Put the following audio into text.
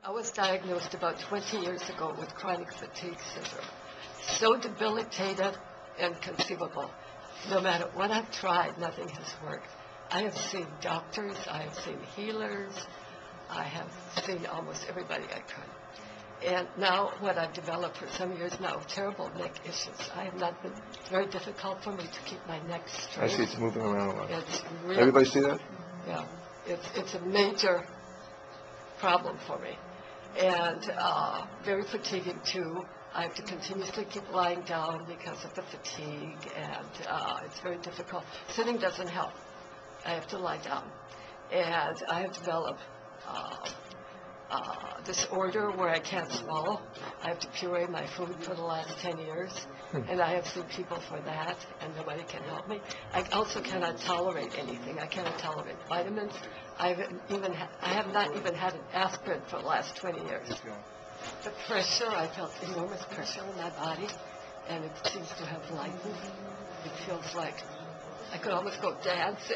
I was diagnosed about 20 years ago with chronic fatigue syndrome. So debilitated and inconceivable. No matter what I've tried, nothing has worked. I have seen doctors, I have seen healers, I have seen almost everybody I could. And now what I've developed for some years now, terrible neck issues. I have not been, very difficult for me to keep my neck straight. I see it's moving around a lot. It's really, Everybody see that? yeah, it's a major problem for me. And very fatiguing too. I have to continuously keep lying down because of the fatigue, and it's very difficult. Sitting doesn't help. I have to lie down. And I have developed disorder where I can't swallow. I have to puree my food for the last 10 years, and I have seen people for that, and nobody can help me. I also cannot tolerate anything. I cannot tolerate vitamins. I have not even had an aspirin for the last 20 years. The pressure, I felt enormous pressure in my body, and it seems to have lightened. It feels like I could almost go dancing.